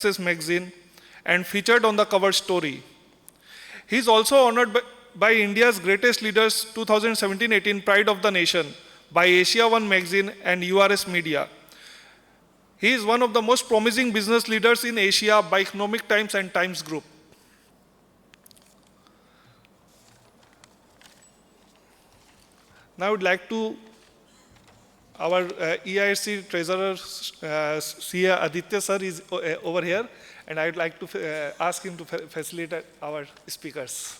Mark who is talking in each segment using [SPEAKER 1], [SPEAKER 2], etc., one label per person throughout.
[SPEAKER 1] magazine and featured on the cover story. He is also honored by India's Greatest Leaders 2017-18 Pride of the Nation by Asia One magazine and URS Media. He is one of the most promising business leaders in Asia by Economic Times and Times Group. Now I would like to our EIRC Treasurer, CA Aditya sir is over here, and I would like to ask him to facilitate our speakers.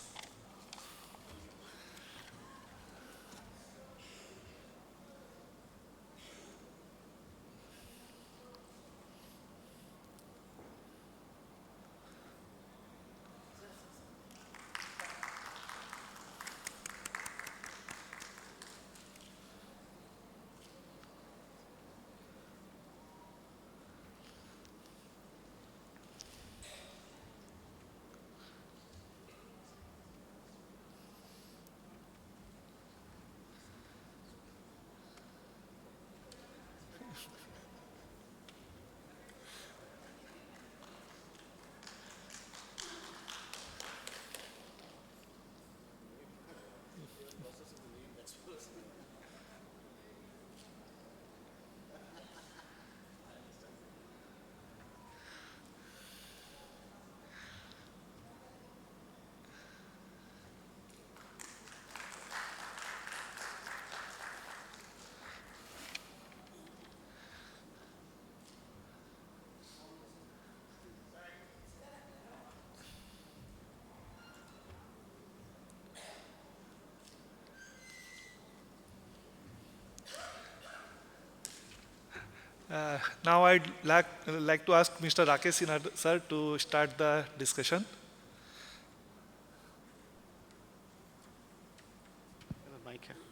[SPEAKER 1] Now I'd like to ask Mr. Rakesh Sinha sir to start the discussion.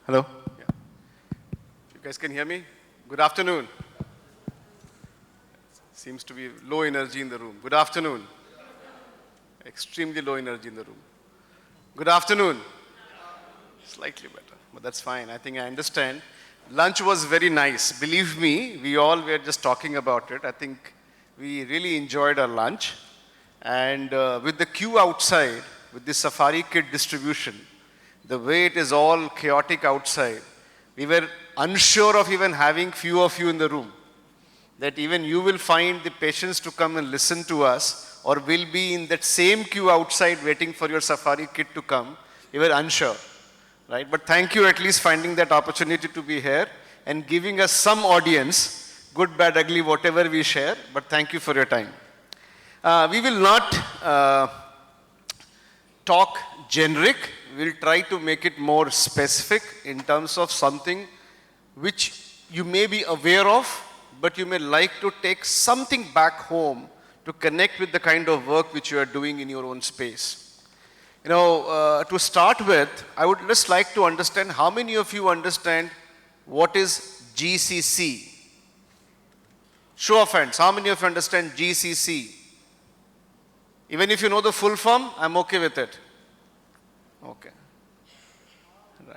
[SPEAKER 2] Hello. Yeah. You guys can hear me? Good afternoon. Seems to be low energy in the room. Good afternoon. Extremely low energy in the room. Good afternoon. Slightly better, but that's fine. I think I understand. Lunch was very nice. Believe me, we all were just talking about it. I think we really enjoyed our lunch. And with the queue outside, with the safari kit distribution, the way it is all chaotic outside, we were unsure of even having few of you in the room. That even you will find the patience to come and listen to us, or will be in that same queue outside waiting for your safari kit to come. We were unsure. Right? But thank you at least finding that opportunity to be here and giving us some audience, good, bad, ugly, whatever we share, but thank you for your time. We will not talk generic. We'll try to make it more specific in terms of something which you may be aware of, but you may like to take something back home to connect with the kind of work which you are doing in your own space. You know, to start with, I would just like to understand how many of you understand what is GCC? Show of hands, how many of you understand GCC? Even if you know the full form, I'm okay with it. Okay. Right.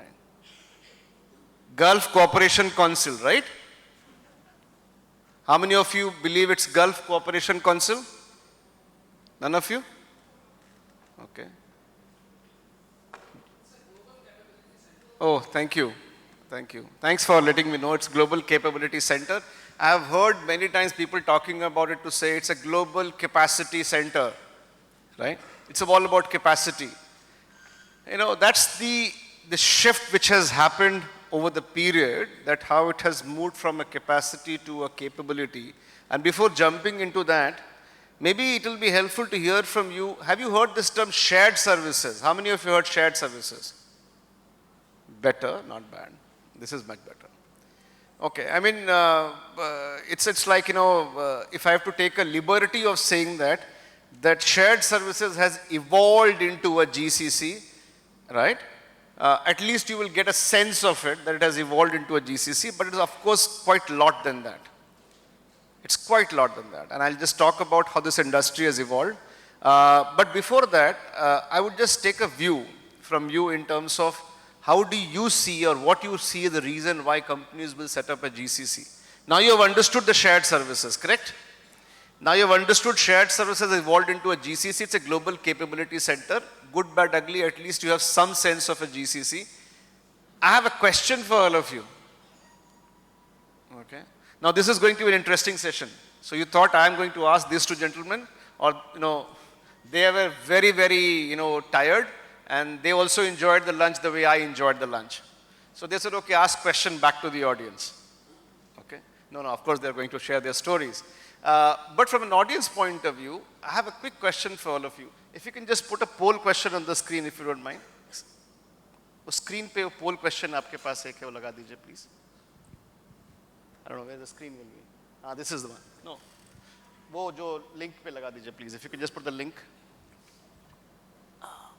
[SPEAKER 2] Gulf Cooperation Council, right? How many of you believe it's Gulf Cooperation Council? None of you? Okay. Oh, thank you. Thank you. Thanks for letting me know it's Global Capability Center. I have heard many times people talking about it to say it's a global capacity center, right? It's all about capacity. You know, that's the shift which has happened over the period, that how it has moved from a capacity to a capability. And before jumping into that, maybe it will be helpful to hear from you. Have you heard this term shared services? How many of you heard shared services? Better, not bad. This is much better. Okay, I mean, it's like, you know, if I have to take a liberty of saying that shared services has evolved into a GCC, right? At least you will get a sense of it, that it has evolved into a GCC, but it is of course quite a lot than that. It's quite a lot than that. And I'll just talk about how this industry has evolved. But before that, I would just take a view from you in terms of how do you see, or what you see the reason why companies will set up a GCC. Now you have understood the shared services, correct? Now you've understood shared services evolved into a GCC. It's a global capability center. Good, bad, ugly, at least you have some sense of a GCC. I have a question for all of you. Okay. Now this is going to be an interesting session. So you thought I am going to ask these two gentlemen, or they were very, very tired, and they also enjoyed the lunch the way I enjoyed the lunch. So they said, okay, ask question back to the audience. Okay. No, of course they're going to share their stories. But from an audience point of view, I have a quick question for all of you. If you can just put a poll question on the screen, if you don't mind. उस screen पे वो poll question आपके पास है क्या, वो लगा दीजिए please. I don't know where the screen will be. This is the one. No. वो जो link पे लगा दीजिए please. If you can just put the link.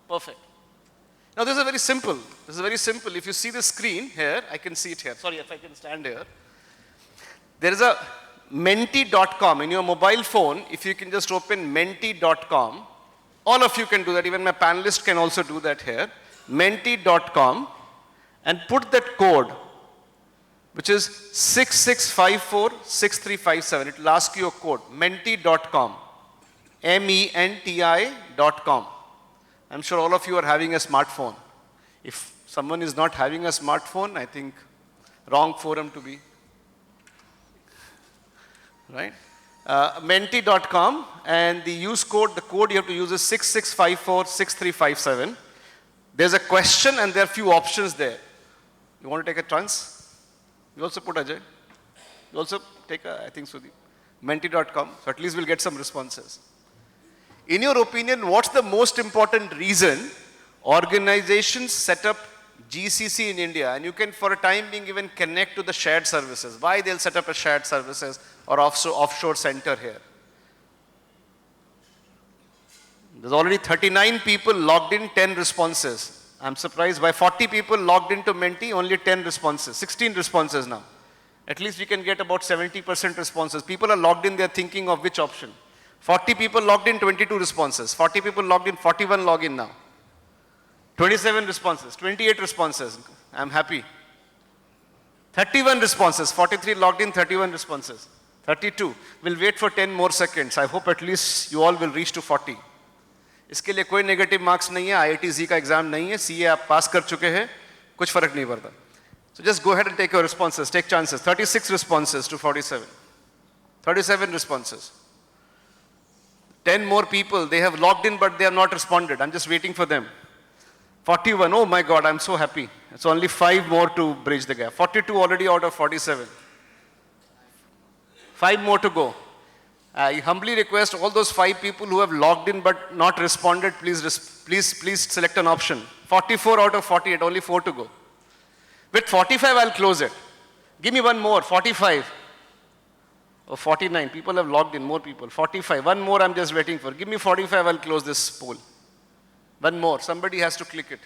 [SPEAKER 2] Perfect. Now this is very simple. This is very simple. If you see the screen here, I can see it here. Sorry if I can stand here. There is a menti.com in your mobile phone. If you can just open menti.com, all of you can do that. Even my panelists can also do that here. Menti.com, and put that code, which is 66546357. It will ask you a code. Menti.com. MENTI.com. I'm sure all of you are having a smartphone. If someone is not having a smartphone, I think wrong forum to be. Right? Menti.com, and the use code, the code you have to use is 66546357. There's a question and there are few options there. You want to take a chance? You also put Ajay. You also take I think Sudeep. Menti.com, so at least we'll get some responses. In your opinion, what's the most important reason organizations set up GCC in India? And you can, for a time being, even connect to the shared services. Why they'll set up a shared services or offshore center here? There's already 39 people logged in, 10 responses. I'm surprised by 40 people logged into Menti, only 10 responses, 16 responses now. At least we can get about 70% responses. People are logged in, they're thinking of which option. 40 people logged in, 22 responses. 40 people logged in, 41 login now. 27 responses, 28 responses. I'm happy. 31 responses, 43 logged in, 31 responses. 32. We'll wait for 10 more seconds. I hope at least you all will reach to 40. इसके लिए कोई negative marks नहीं है, IIT का exam नहीं है, CA आप पास कर चुके हैं, कुछ फर्क नहीं पड़ता. So just go ahead and take your responses, take chances. 36 responses to 47. 37 responses. 10 more people, they have logged in but they have not responded. I'm just waiting for them. 41, oh my God, I'm so happy. It's only 5 more to bridge the gap. 42 already out of 47. 5 more to go. I humbly request all those 5 people who have logged in but not responded, please select an option. 44 out of 48, only 4 to go. With 45, I'll close it. Give me one more, 45. Or 49, people have logged in, more people. 45, one more I'm just waiting for. Give me 45, I'll close this poll. One more, somebody has to click it.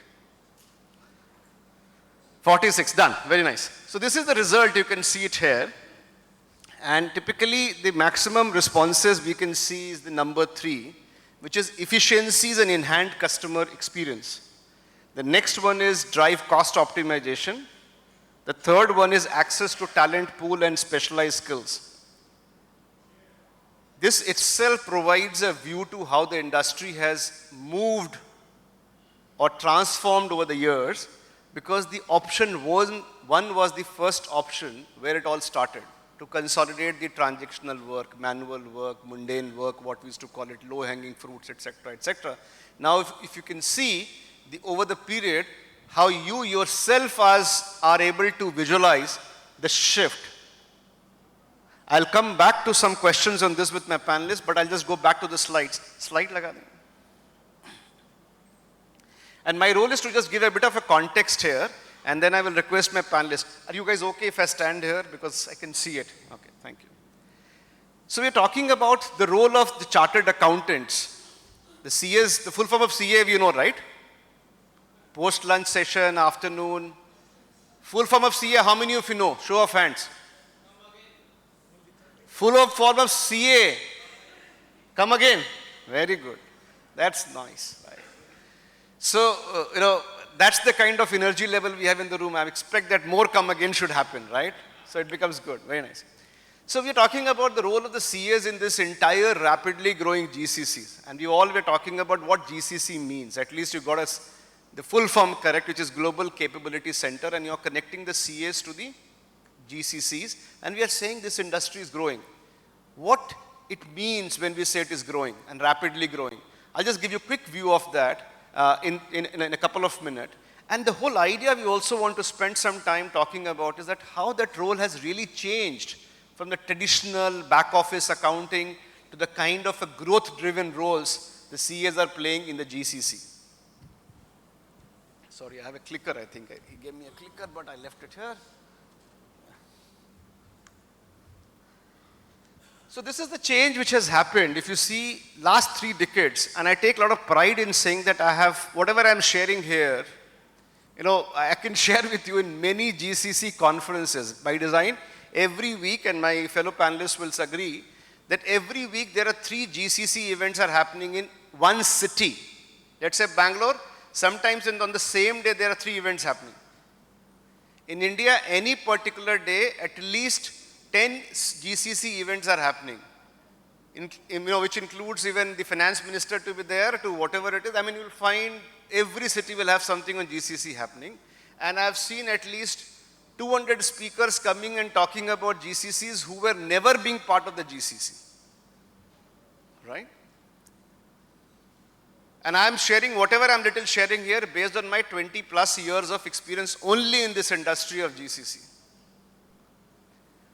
[SPEAKER 2] 46, done, very nice. So this is the result, you can see it here. And typically the maximum responses we can see is the number 3, which is efficiencies and enhanced customer experience. The next one is drive cost optimization. The third one is access to talent pool and specialized skills. This itself provides a view to how the industry has moved or transformed over the years, because the option one was the first option where it all started, to consolidate the transactional work, manual work, mundane work, what we used to call it, low-hanging fruits, etc., etc. Now, if you can see over the period, how you yourself are able to visualize the shift. I'll come back to some questions on this with my panelists, but I'll just go back to the slides. Slide laga de. And my role is to just give a bit of a context here, and then I will request my panelists. Are you guys okay if I stand here? Because I can see it. Okay, thank you. So we're talking about the role of the chartered accountants. The CAs, the full form of CA, you know, right? Post-lunch session, afternoon. Full form of CA, how many of you know? Show of hands. Full form of CA. Come again. Very good. That's nice. Right. So, that's the kind of energy level we have in the room. I expect that more come again should happen, right? So it becomes good. Very nice. So we are talking about the role of the CAs in this entire rapidly growing GCCs. And we all were talking about what GCC means. At least you got us the full form correct, which is Global Capability Center, and you're connecting the CAs to the GCCs. And we are saying this industry is growing. What it means when we say it is growing and rapidly growing. I'll just give you a quick view of that in a couple of minutes. And the whole idea we also want to spend some time talking about is that how that role has really changed from the traditional back office accounting to the kind of a growth-driven roles the CAs are playing in the GCC. Sorry, I have a clicker, I think. He gave me a clicker, but I left it here. So this is the change which has happened. If you see last 3 decades, and I take a lot of pride in saying that I have, whatever I'm sharing here, I can share with you in many GCC conferences by design. Every week, and my fellow panelists will agree, that every week there are 3 GCC events are happening in one city. Let's say Bangalore, sometimes on the same day there are 3 events happening. In India, any particular day, at least 10 GCC events are happening, which includes even the finance minister to be there, to whatever it is. I mean, you'll find every city will have something on GCC happening. And I've seen at least 200 speakers coming and talking about GCCs who were never being part of the GCC, right? And I'm sharing whatever I'm little sharing here based on my 20 plus years of experience only in this industry of GCC.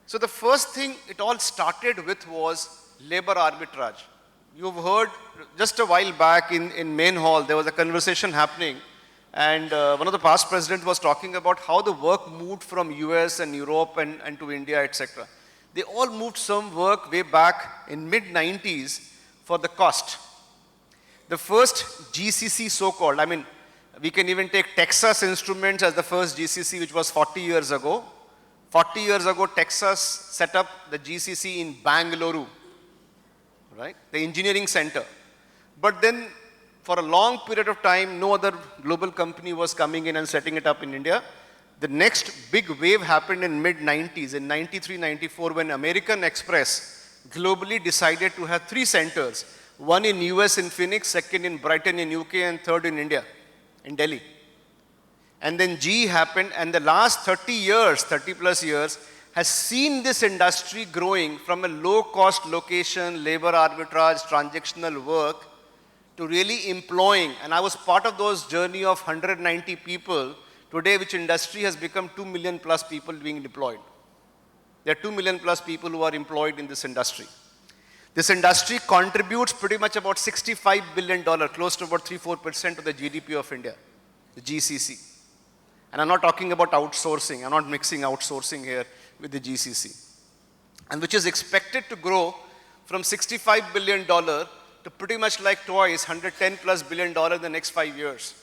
[SPEAKER 2] So the first thing it all started with was labor arbitrage. You've heard just a while back in main hall, there was a conversation happening. And one of the past presidents was talking about how the work moved from US and Europe and to India, etc. They all moved some work way back in mid-90s for the cost. The first GCC so-called, I mean, we can even take Texas Instruments as the first GCC, which was 40 years ago. 40 years ago, Texas set up the GCC in Bangalore, right? The engineering center. But then for a long period of time, no other global company was coming in and setting it up in India. The next big wave happened in mid-90s, in 93, 94, when American Express globally decided to have 3 centers. One in US in Phoenix, second in Brighton in UK, and third in India, in Delhi. And then GE happened, and the last 30 years, 30 plus years, has seen this industry growing from a low-cost location, labor arbitrage, transactional work, to really employing, and I was part of those journey of 190 people, today which industry has become 2 million plus people being deployed. There are 2 million plus people who are employed in this industry. This industry contributes pretty much about $65 billion, close to about 3-4% of the GDP of India, the GCC. And I'm not talking about outsourcing, I'm not mixing outsourcing here with the GCC. And which is expected to grow from $65 billion to pretty much like twice, $110 plus billion in the next 5 years.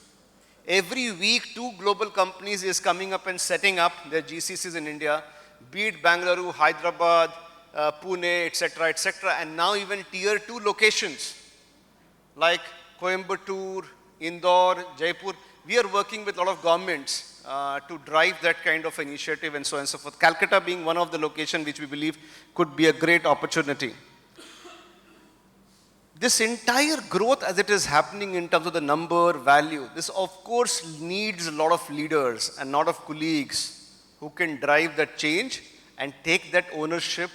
[SPEAKER 2] Every week, 2 global companies is coming up and setting up their GCCs in India, be it Bangalore, Hyderabad, Pune, etc., etc., and now even tier 2 locations like Coimbatore, Indore, Jaipur. We are working with a lot of governments to drive that kind of initiative and so on and so forth. Calcutta being one of the locations which we believe could be a great opportunity. This entire growth as it is happening in terms of the number, value, this of course needs a lot of leaders and a lot of colleagues who can drive that change and take that ownership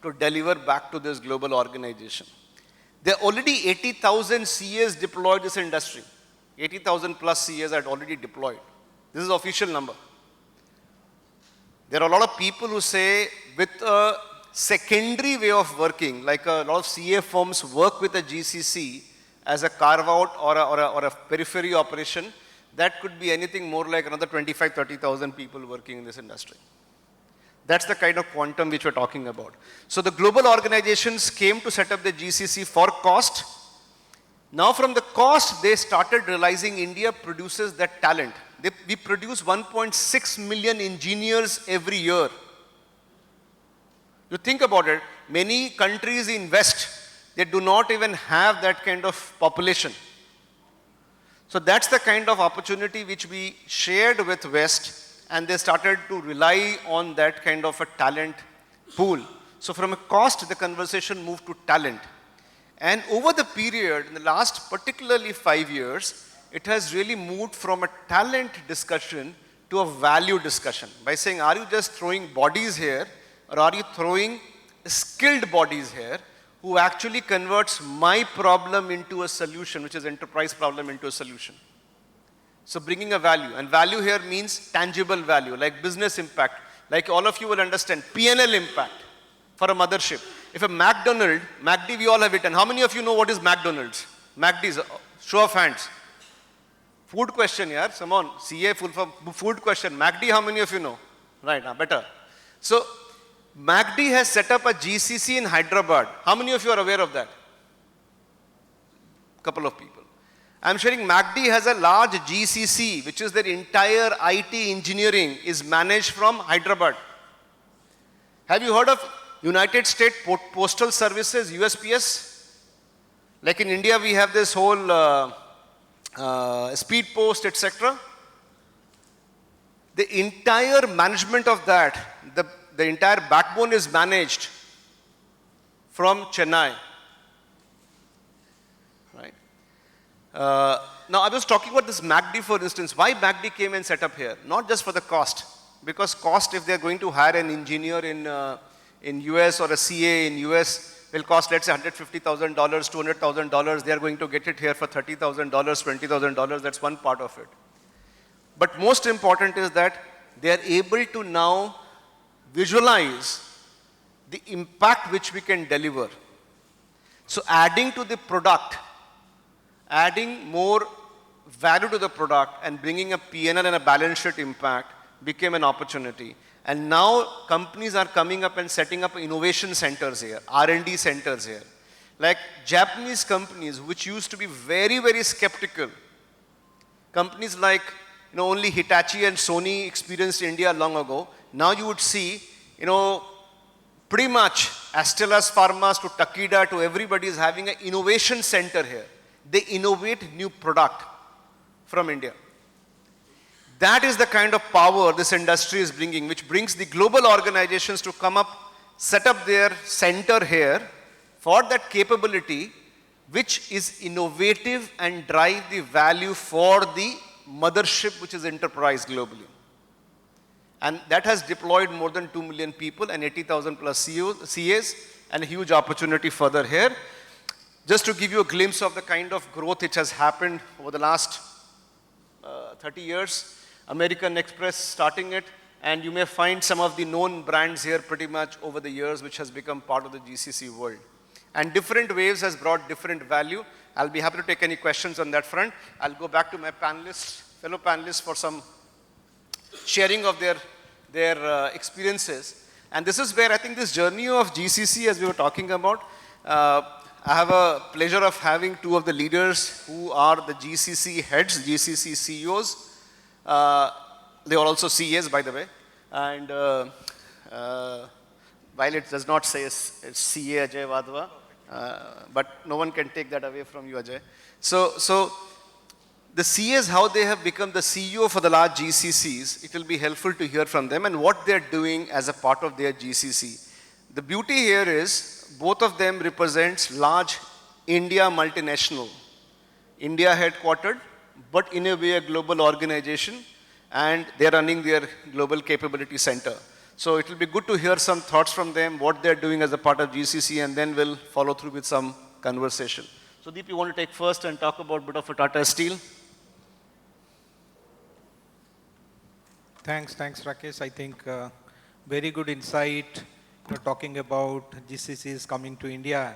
[SPEAKER 2] to deliver back to this global organization. There are already 80,000 CAs deployed in this industry. 80,000 plus CAs are already deployed. This is the official number. There are a lot of people who say with a secondary way of working, like a lot of CA firms work with a GCC as a carve-out or a periphery operation, that could be anything more like another 25, 30,000 people working in this industry. That's the kind of quantum which we're talking about. So the global organizations came to set up the GCC for cost. Now from the cost, they started realizing India produces that talent. We produce 1.6 million engineers every year. You think about it, many countries in West, they do not even have that kind of population. So that's the kind of opportunity which we shared with West, and they started to rely on that kind of a talent pool. So from a cost, the conversation moved to talent. And over the period, in the last particularly 5 years, it has really moved from a talent discussion to a value discussion by saying, are you just throwing bodies here or are you throwing skilled bodies here who actually converts my problem into a solution, which is enterprise problem into a solution. So bringing a value, and value here means tangible value, like business impact, like all of you will understand, P&L impact for a mothership. If a McDonald's, MacD we all have eaten. How many of you know what is McDonald's? MacD's, show of hands. Food question, yeah, come on, CA full for food question. MacD, how many of you know? Right, better. So, MacD has set up a GCC in Hyderabad. How many of you are aware of that? Couple of people. I'm sharing MacD has a large GCC, which is their entire IT engineering is managed from Hyderabad. Have you heard of United States Postal Services, USPS? Like in India, we have this whole speed post, etc. The entire management of that, the entire backbone is managed from Chennai. Right? Now, I was talking about this MacD, for instance. Why MacD came and set up here? Not just for the cost. Because cost, if they're going to hire an engineer in US or a CA in US, will cost, let's say, $150,000, $200,000. They are going to get it here for $30,000, $20,000. That's one part of it. But most important is that they are able to now visualize the impact which we can deliver. So adding to the product, adding more value to the product and bringing a P&L and a balance sheet impact became an opportunity. And now companies are coming up and setting up innovation centers here, R&D centers here. Like Japanese companies, which used to be very, very skeptical. Companies like, only Hitachi and Sony experienced India long ago. Now you would see, pretty much Astellas Pharmas to Takeda to everybody is having an innovation center here. They innovate new product from India. That is the kind of power this industry is bringing, which brings the global organizations to come up, set up their center here for that capability, which is innovative and drive the value for the mothership, which is enterprise globally. And that has deployed more than 2 million people and 80,000 plus CAs, and a huge opportunity further here. Just to give you a glimpse of the kind of growth which has happened over the last 30 years, American Express starting it, and you may find some of the known brands here pretty much over the years, which has become part of the GCC world. And different waves has brought different value. I'll be happy to take any questions on that front. I'll go back to my panelists, fellow panelists, for some sharing of their experiences. And this is where I think this journey of GCC, as we were talking about, I have a pleasure of having two of the leaders who are the GCC heads, GCC CEOs. They are also CAs, by the way. And while it does not say it's CA Ajay Wadhwa, but no one can take that away from you, Ajay. So the CAs, how they have become the CEO for the large GCCs, it will be helpful to hear from them and what they're doing as a part of their GCC. The beauty here is both of them represents large India multinational, India headquartered, but in a way a global organization, and they're running their global capability center. So it will be good to hear some thoughts from them, what they're doing as a part of GCC, and then we'll follow through with some conversation. So Deep, you want to take first and talk about a bit of a Tata Steel?
[SPEAKER 3] Thanks, Rakesh. I think very good insight, talking about GCCs coming to India.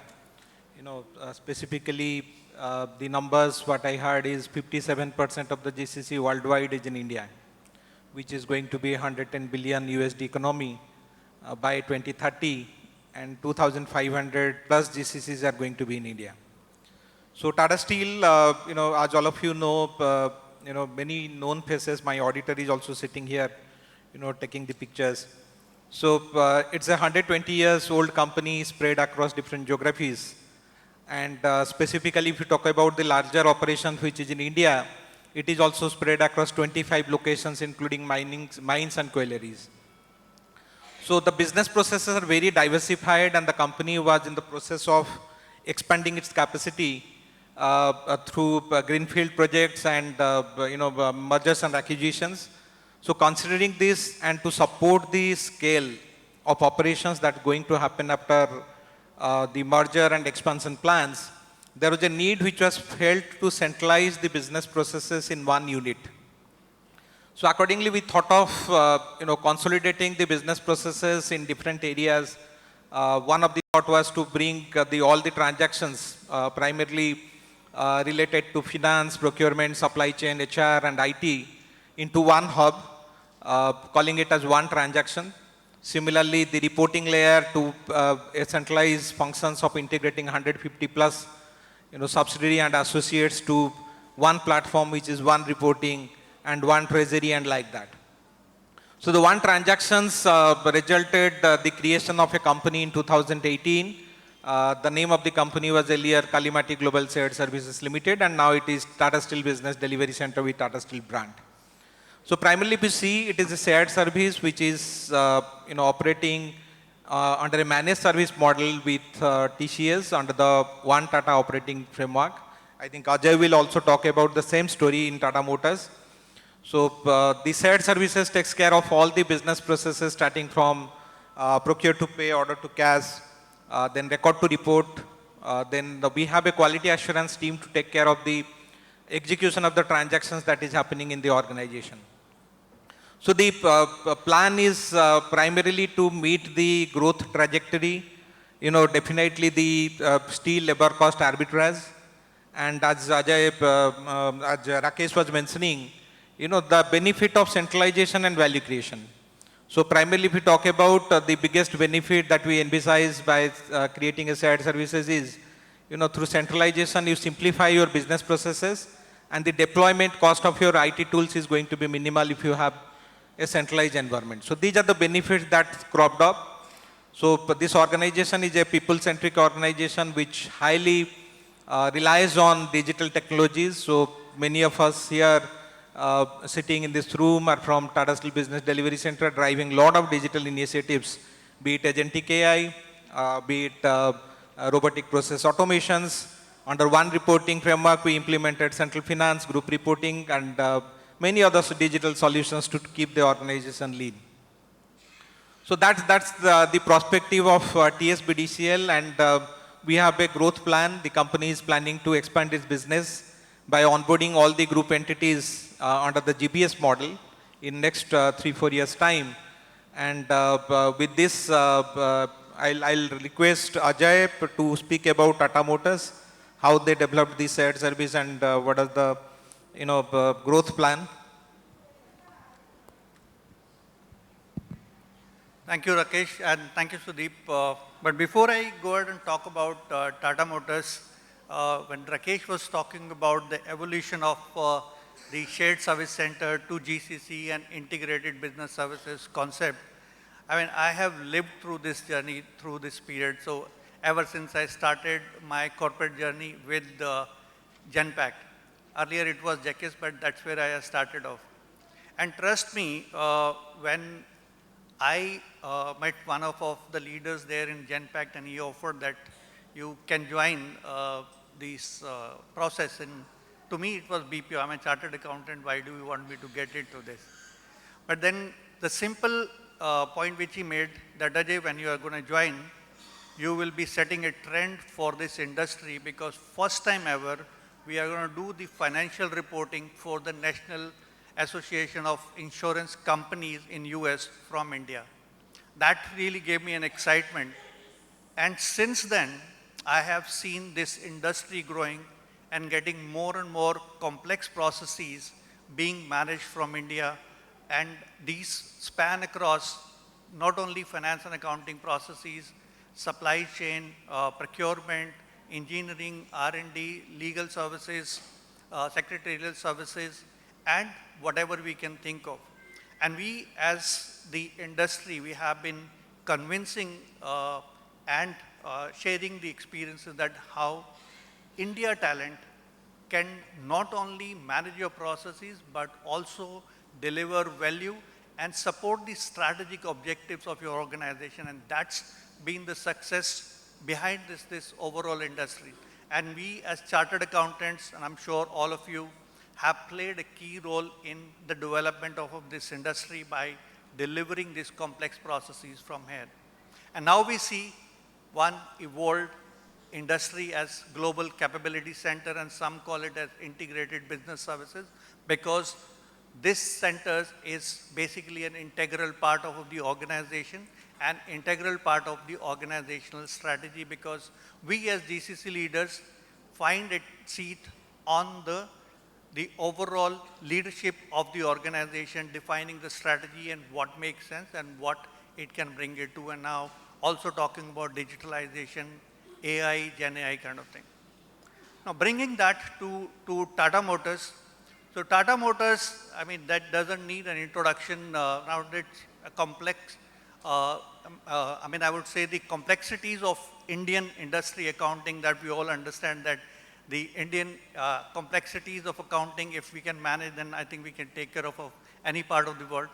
[SPEAKER 3] Specifically, the numbers, what I heard is 57% of the GCC worldwide is in India, which is going to be 110 billion USD economy by 2030, and 2,500 plus GCCs are going to be in India. So Tata Steel, as all of you know, many known faces. My auditor is also sitting here, taking the pictures. So it's a 120 years old company spread across different geographies. And specifically, if you talk about the larger operation which is in India, it is also spread across 25 locations, including mines and collieries. So the business processes are very diversified, and the company was in the process of expanding its capacity through greenfield projects and mergers and acquisitions. So considering this and to support the scale of operations that's going to happen after the merger and expansion plans, there was a need which was felt to centralize the business processes in one unit. So accordingly, we thought of consolidating the business processes in different areas. One of the thought was to bring all the transactions primarily related to finance, procurement, supply chain, HR, and IT into one hub, calling it as one transaction. Similarly, the reporting layer to centralize functions of integrating 150 plus subsidiary and associates to one platform, which is one reporting and one treasury and like that. So the one transactions resulted the creation of a company in 2018. The name of the company was earlier Kalimati Global Shared Services Limited, and now it is Tata Steel Business Delivery Center with Tata Steel brand. So primarily, if you see, it is a shared service which is operating under a managed service model with TCS under the One Tata operating framework. I think Ajay will also talk about the same story in Tata Motors. So the shared services takes care of all the business processes starting from procure to pay, order to cash, then record to report. Then we have a quality assurance team to take care of the execution of the transactions that is happening in the organization. So the plan is primarily to meet the growth trajectory, definitely the steel labor cost arbitrage. And as Ajay, as Rakesh was mentioning, the benefit of centralization and value creation. So primarily, if we talk about the biggest benefit that we envisage by creating a shared services is, through centralization, you simplify your business processes, and the deployment cost of your IT tools is going to be minimal if you have a centralized environment. So these are the benefits that cropped up. So this organization is a people-centric organization which highly relies on digital technologies. So many of us here sitting in this room are from Tata Steel Business Delivery Center, driving a lot of digital initiatives, be it agentic AI, be it robotic process automations. Under one reporting framework, we implemented central finance, group reporting, and many other digital solutions to keep the organization lean. So that's the perspective of TSBDCL, and we have a growth plan. The company is planning to expand its business by onboarding all the group entities under the GBS model in next 3-4 years time. And with this, I'll request Ajay to speak about Tata Motors, how they developed the shared service, and what is the growth plan.
[SPEAKER 4] Thank you, Rakesh, and thank you, Sudeep. But before I go ahead and talk about Tata Motors, when Rakesh was talking about the evolution of the shared service center to GCC and integrated business services concept, I mean, I have lived through this journey, through this period. So ever since I started my corporate journey with Genpact. Earlier it was Jekis, but that's where I started off. And trust me, when I met one of the leaders there in Genpact, and he offered that you can join this process. And to me, it was BPO. I'm a chartered accountant. Why do you want me to get into this? But then the simple point which he made, that Ajay, when you are going to join, you will be setting a trend for this industry, because first time ever, we are going to do the financial reporting for the National Association of Insurance Companies in US from India. That really gave me an excitement. And since then, I have seen this industry growing and getting more and more complex processes being managed from India. And these span across not only finance and accounting processes, supply chain, procurement, engineering, R&D, legal services, secretarial services, and whatever we can think of. And we, as the industry, we have been convincing and sharing the experiences that how India talent can not only manage your processes, but also deliver value and support the strategic objectives of your organization. And that's been the success behind this overall industry. And we as chartered accountants, and I'm sure all of you, have played a key role in the development of this industry by delivering these complex processes from here. And now we see one evolved industry as global capability center, and some call it as integrated business services, because this center is basically an integral part of the organization and integral part of the organizational strategy, because we as GCC leaders find a seat on the overall leadership of the organization, defining the strategy and what makes sense and what it can bring it to. And now also talking about digitalization, AI, Gen AI kind of thing. Now bringing that to Tata Motors. So Tata Motors, I mean, that doesn't need an introduction. Now it's a complex, I mean, I would say the complexities of Indian industry accounting, that we all understand that the Indian complexities of accounting, if we can manage, then I think we can take care of any part of the world.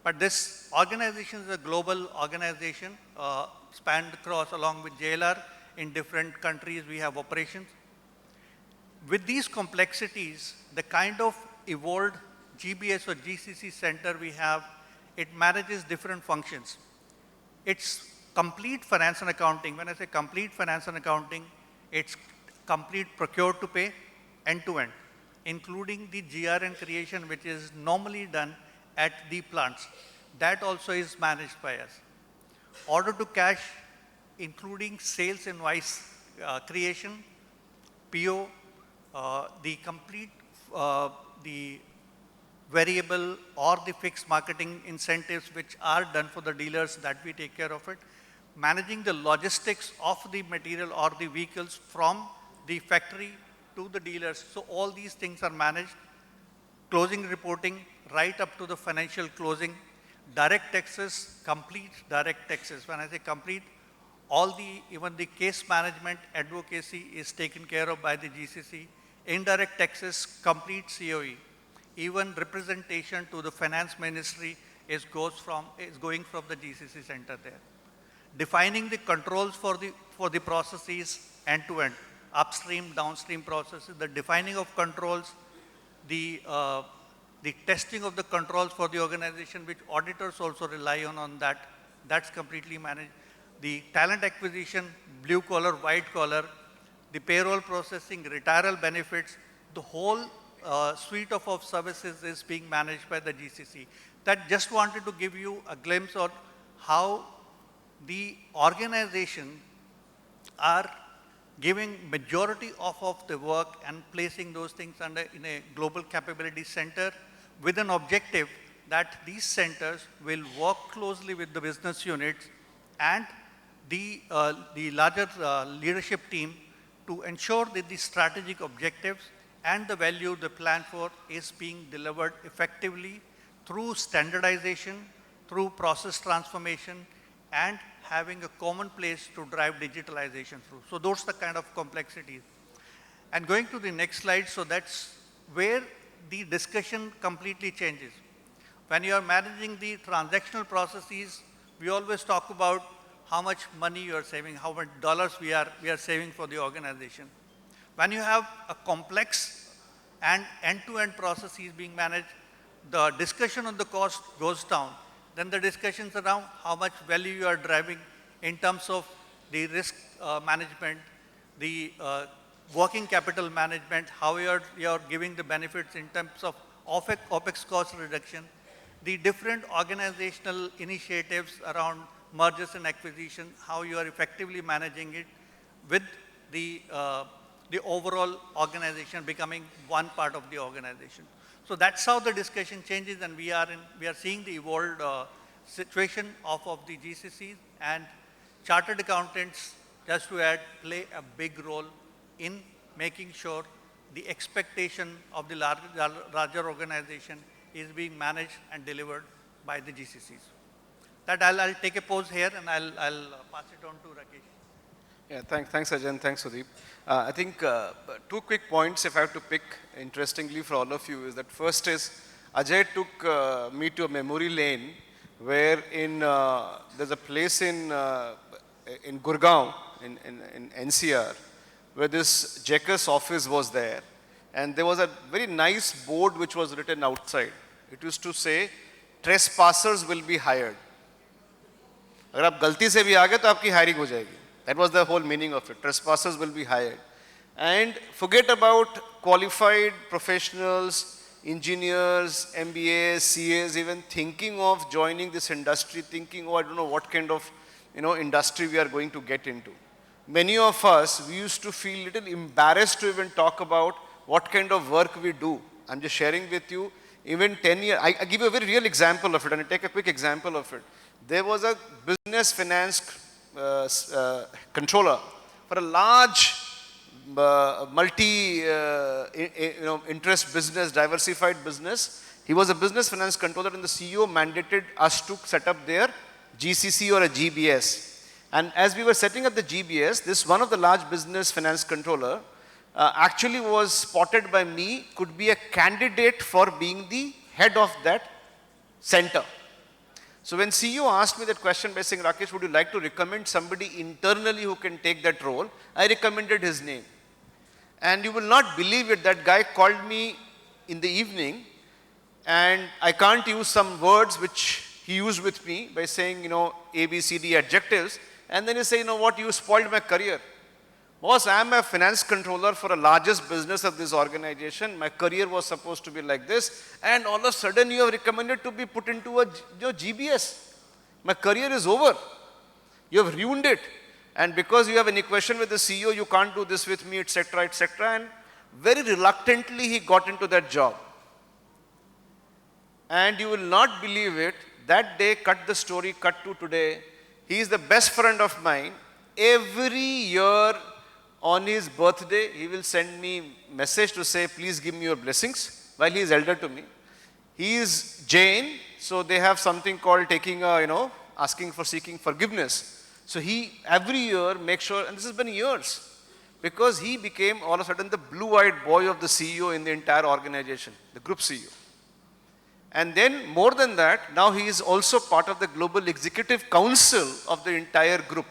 [SPEAKER 4] But this organization is a global organization, spanned across along with JLR. In different countries we have operations. With these complexities, the kind of evolved GBS or GCC center we have, it manages different functions. It's complete finance and accounting. When I say complete finance and accounting, it's complete procure to pay, end to end, including the GRN creation, which is normally done at the plants. That also is managed by us. Order to cash, including sales invoice creation, PO, the complete, the variable or the fixed marketing incentives which are done for the dealers, that we take care of it. Managing the logistics of the material or the vehicles from the factory to the dealers. So all these things are managed. Closing reporting right up to the financial closing. Direct taxes, complete direct taxes. When I say complete, even the case management, advocacy is taken care of by the GCC. Indirect taxes, complete COE. Even representation to the finance ministry is going from the GCC center there. Defining the controls for the processes end to end, upstream, downstream processes, the defining of controls, the testing of the controls for the organization, which auditors also rely on that. That's completely managed. The talent acquisition, blue collar, white collar, the payroll processing, retirement benefits, the whole suite of services is being managed by the GCC. That just wanted to give you a glimpse of how the organization are giving majority of the work and placing those things in a global capability center with an objective that these centers will work closely with the business units and the larger leadership team to ensure that the strategic objectives and the value the plan for is being delivered effectively through standardization, through process transformation, and having a common place to drive digitalization through. So those are the kind of complexities. And going to the next slide, so that's where the discussion completely changes. When you are managing the transactional processes, we always talk about how much money you are saving, how much dollars we are saving for the organization. When you have a complex and end-to-end processes being managed, the discussion on the cost goes down. Then the discussions around how much value you are driving in terms of the risk management, the working capital management, how you are giving the benefits in terms of OPEX cost reduction, the different organizational initiatives around mergers and acquisition, how you are effectively managing it with the overall organization becoming one part of the organization. So that's how the discussion changes, and we are seeing the evolved situation of the GCCs, and chartered accountants, just to add, play a big role in making sure the expectation of the larger organization is being managed and delivered by the GCCs. That I'll take a pause here and I'll pass it on to Rakesh.
[SPEAKER 2] Yeah, thanks Ajay, and thanks Sudeep. I think two quick points if I have to pick interestingly for all of you is that first is Ajay took me to a memory lane where there's a place in Gurgaon, in NCR, where this Jackass office was there. And there was a very nice board which was written outside. It used to say, trespassers will be hired. अगर आप गलती से भी आ गए तो आपकी hiring हो जाएगी. That was the whole meaning of it. Trespassers will be hired. And forget about qualified professionals, engineers, MBAs, CAs, even thinking of joining this industry, thinking, oh, I don't know what kind of industry we are going to get into. Many of us, we used to feel a little embarrassed to even talk about what kind of work we do. I'm just sharing with you, even 10 years, I give you a very real example of it, and I take a quick example of it. There was a business finance controller for a large interest business, diversified business. He was a business finance controller, and the CEO mandated us to set up their GCC or a GBS. And as we were setting up the GBS, this one of the large business finance controller actually was spotted by me, could be a candidate for being the head of that center. So when CEO asked me that question by saying, Rakesh, would you like to recommend somebody internally who can take that role? I recommended his name. And you will not believe it, that guy called me in the evening, and I can't use some words which he used with me by saying, A, B, C, D adjectives. And then he said, what, you spoiled my career. Boss, I am a finance controller for the largest business of this organization. My career was supposed to be like this. And all of a sudden you have recommended to be put into a GBS. My career is over. You have ruined it. And because you have an equation with the CEO, you can't do this with me, etc., etc. And very reluctantly he got into that job. And you will not believe it, that day, cut the story, cut to today. He is the best friend of mine. Every year on his birthday, he will send me message to say, please give me your blessings, while he is elder to me. He is Jain, so they have something called taking asking for seeking forgiveness. So he every year makes sure, and this has been years, because he became all of a sudden the blue-eyed boy of the CEO in the entire organization, the group CEO. And then more than that, now he is also part of the global executive council of the entire group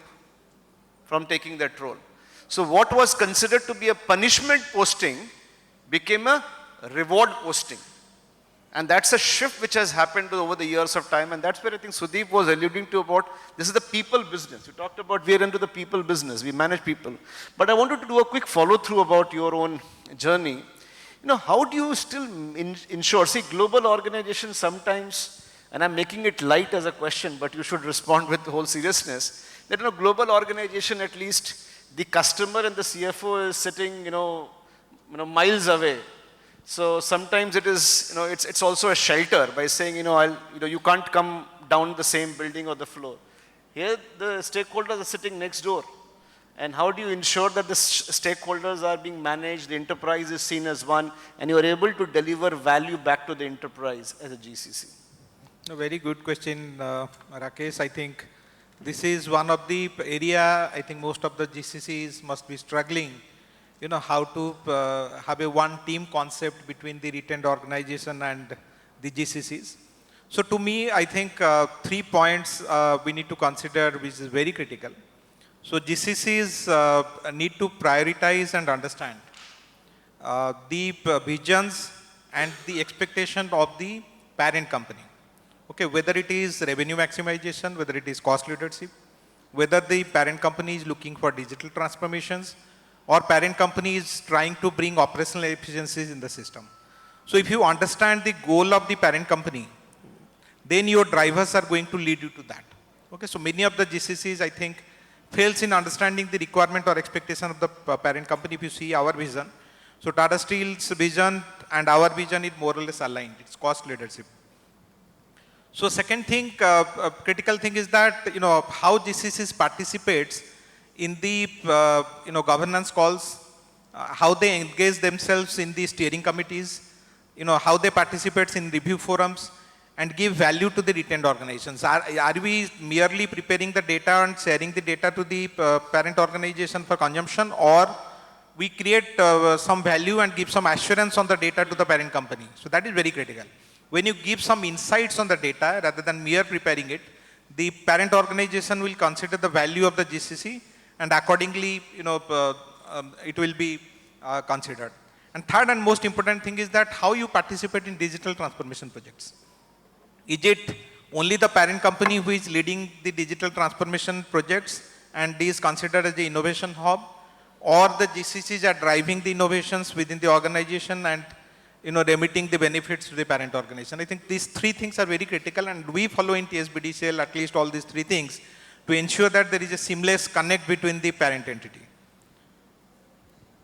[SPEAKER 2] from taking that role. So what was considered to be a punishment posting became a reward posting. And that's a shift which has happened over the years of time, and that's where I think Sudeep was alluding to about, this is the people business. We talked about we are into the people business, we manage people. But I wanted to do a quick follow through about your own journey. How do you still ensure, see, global organizations sometimes, and I'm making it light as a question, but you should respond with the whole seriousness, that global organization, at least the customer and the CFO is sitting, miles away. So sometimes it is, it's also a shelter by saying, you can't come down the same building or the floor. Here, the stakeholders are sitting next door. And how do you ensure that the stakeholders are being managed, the enterprise is seen as one, and you are able to deliver value back to the enterprise as a GCC?
[SPEAKER 3] A very good question, Rakesh. I think this is one of the area I think most of the GCCs must be struggling, how to have a one team concept between the retained organization and the GCCs. So to me, I think 3 points we need to consider, which is very critical. So GCCs need to prioritize and understand the visions and the expectation of the parent company. Okay, whether it is revenue maximization, whether it is cost leadership, whether the parent company is looking for digital transformations, or parent company is trying to bring operational efficiencies in the system. So if you understand the goal of the parent company, then your drivers are going to lead you to that. Okay, so many of the GCCs, I think, fails in understanding the requirement or expectation of the parent company. If you see our vision, so Tata Steel's vision and our vision is more or less aligned. It's cost leadership. So second thing, critical thing is that, how GCCs participates in the, governance calls, how they engage themselves in the steering committees, how they participate in review forums, and give value to the retained organizations. Are we merely preparing the data and sharing the data to the parent organization for consumption, or we create some value and give some assurance on the data to the parent company? So that is very critical. When you give some insights on the data rather than mere preparing it, the parent organization will consider the value of the GCC and accordingly, it will be considered. And third and most important thing is that how you participate in digital transformation projects. Is it only the parent company who is leading the digital transformation projects and is considered as the innovation hub, or the GCCs are driving the innovations within the organization and remitting the benefits to the parent organization? I think these three things are very critical, and we follow in TSBDCL at least all these three things to ensure that there is a seamless connect between the parent entity.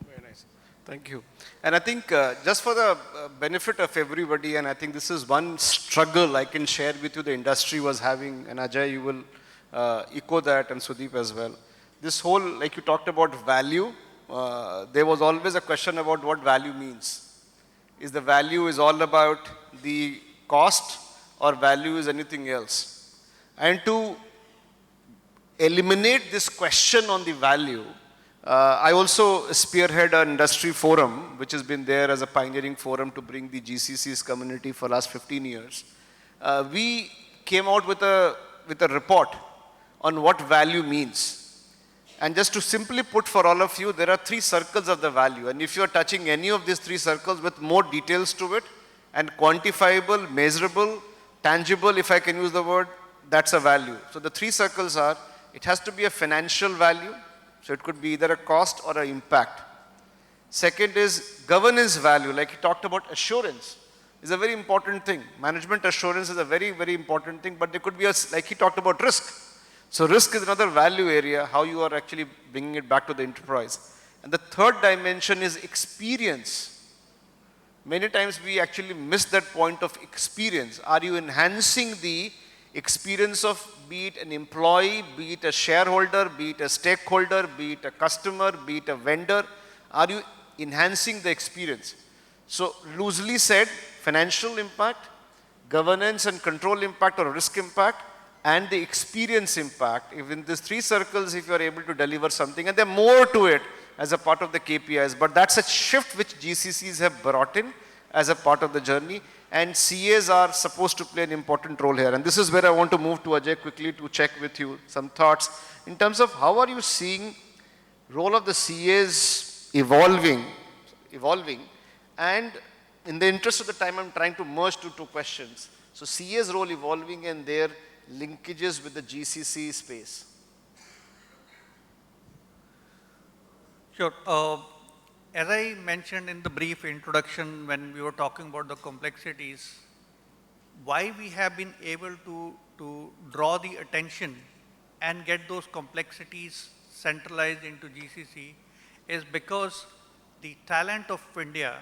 [SPEAKER 2] Very nice. Thank you. And I think just for the benefit of everybody, and I think this is one struggle I can share with you the industry was having, and Ajay, you will echo that, and Sudeep as well. This whole, like you talked about value, there was always a question about what value means. Is the value is all about the cost, or value is anything else? And to eliminate this question on the value, I also spearhead an industry forum, which has been there as a pioneering forum to bring the GCC's community for the last 15 years. We came out with a report on what value means. And just to simply put for all of you, there are three circles of the value. And if you are touching any of these three circles with more details to it, and quantifiable, measurable, tangible, if I can use the word, that's a value. So the three circles are, it has to be a financial value. So it could be either a cost or an impact. Second is governance value, like he talked about assurance, is a very important thing. Management assurance is a very, very important thing, but there could be like he talked about risk. So risk is another value area, how you are actually bringing it back to the enterprise. And the third dimension is experience. Many times we actually miss that point of experience. Are you enhancing the experience of, be it an employee, be it a shareholder, be it a stakeholder, be it a customer, be it a vendor? Are you enhancing the experience? So loosely said, financial impact, governance and control impact or risk impact, and the experience impact. If in these three circles, if you are able to deliver something, and there are more to it as a part of the KPIs, but that's a shift which GCCs have brought in as a part of the journey, and CAs are supposed to play an important role here. And this is where I want to move to Ajay quickly to check with you some thoughts in terms of how are you seeing role of the CAs evolving, and in the interest of the time, I'm trying to merge two questions. So CA's role evolving and their linkages with the GCC space.
[SPEAKER 4] Sure. As I mentioned in the brief introduction when we were talking about the complexities, why we have been able to draw the attention and get those complexities centralized into GCC is because the talent of India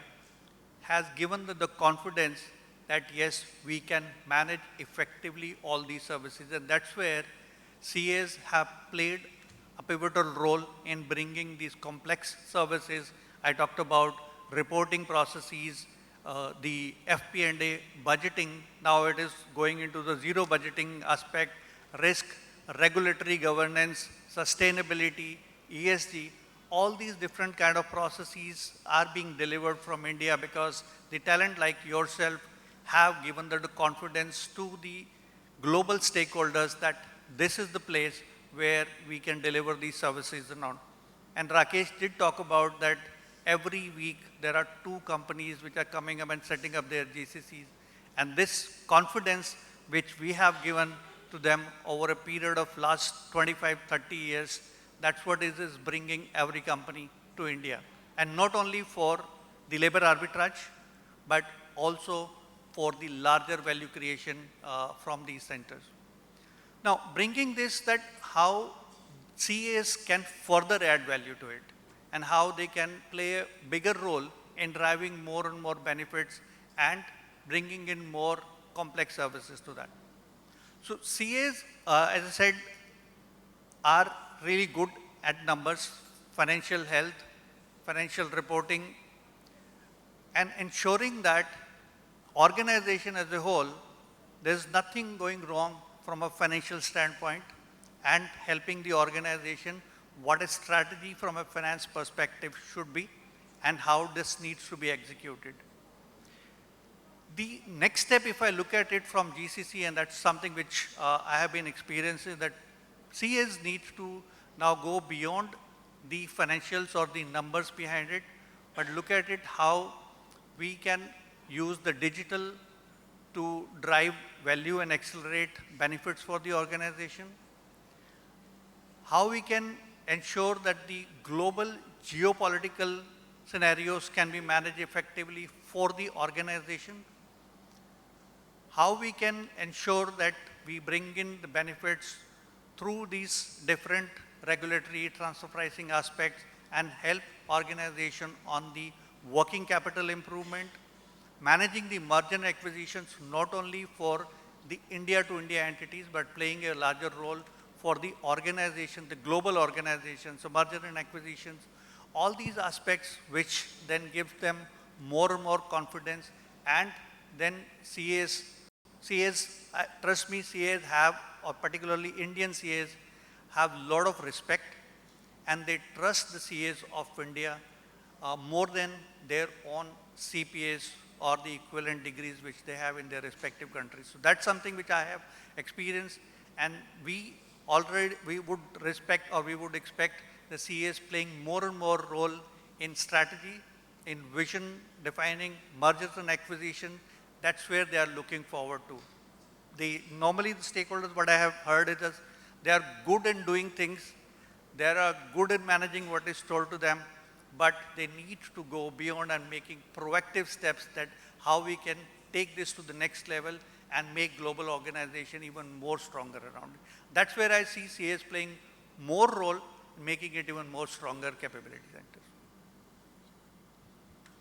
[SPEAKER 4] has given the confidence that yes, we can manage effectively all these services. And that's where CAs have played a pivotal role in bringing these complex services. I talked about reporting processes, the FP&A budgeting. Now it is going into the zero budgeting aspect, risk, regulatory governance, sustainability, ESG. All these different kind of processes are being delivered from India because the talent like yourself have given the confidence to the global stakeholders that this is the place where we can deliver these services and on. And Rakesh did talk about that every week there are 2 companies which are coming up and setting up their GCCs. And this confidence which we have given to them over a period of last 25, 30 years, that's what is bringing every company to India. And not only for the labor arbitrage, but also for the larger value creation from these centers. Now, bringing this that how CAs can further add value to it and how they can play a bigger role in driving more and more benefits and bringing in more complex services to that. So CAs, as I said, are really good at numbers, financial health, financial reporting, and ensuring that organization as a whole, there's nothing going wrong from a financial standpoint and helping the organization what a strategy from a finance perspective should be and how this needs to be executed. The next step, if I look at it from GCC, and that's something which I have been experiencing, that CAs need to now go beyond the financials or the numbers behind it, but look at it how we can use the digital to drive value and accelerate benefits for the organization. How we can ensure that the global geopolitical scenarios can be managed effectively for the organization. How we can ensure that we bring in the benefits through these different regulatory transfer pricing aspects and help organization on the working capital improvement, managing the merger and acquisitions not only for the India to India entities, but playing a larger role for the organization, the global organizations, so merger and acquisitions, all these aspects which then gives them more and more confidence, and then CAs, trust me, CAs have, or particularly Indian CAs, have a lot of respect, and they trust the CAs of India more than their own CPAs or the equivalent degrees which they have in their respective countries. So that's something which I have experienced, and we would respect, or we would expect the CAs playing more and more role in strategy, in vision defining, mergers and acquisition. That's where they are looking forward to. Normally the stakeholders, what I have heard is they are good in doing things, they are good in managing what is told to them, but they need to go beyond and making proactive steps that how we can take this to the next level and make global organization even more stronger around it. That's where I see CAs playing more role, making it even more stronger capability centers.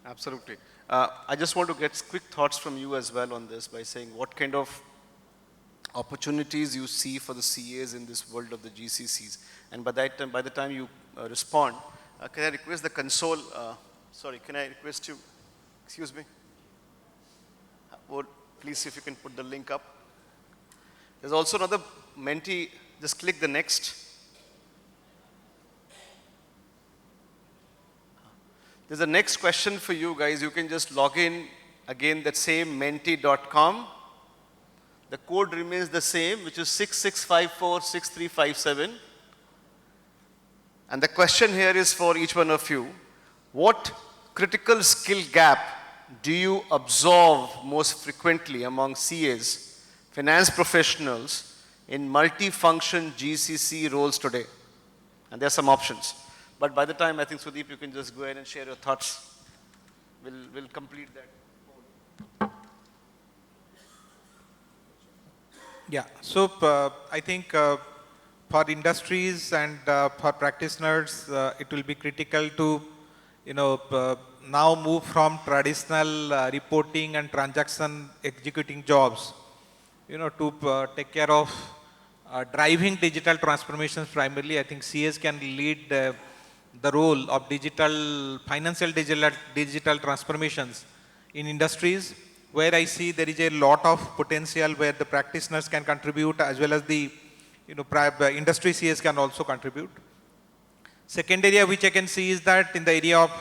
[SPEAKER 2] Absolutely. I just want to get quick thoughts from you as well on this by saying what kind of opportunities you see for the CAs in this world of the GCCs. And by the time you respond, can I request the console, can I request you, excuse me? Please see if you can put the link up. There's also another Menti, just click the next. There's a next question for you guys. You can just log in again, that same menti.com. The code remains the same, which is 66546357. And the question here is for each one of you. What critical skill gap do you observe most frequently among CAs, finance professionals, in multi-function GCC roles today? And there are some options. But by the time, I think, Sudeep, you can just go ahead and share your thoughts. We'll complete that.
[SPEAKER 3] Yeah, so I think for industries and for practitioners, it will be critical to, now move from traditional reporting and transaction executing jobs, to take care of driving digital transformations primarily. I think CAs can lead the role of financial digital transformations in industries, where I see there is a lot of potential where the practitioners can contribute, as well as the industry CAs can also contribute. Second area which I can see is that in the area of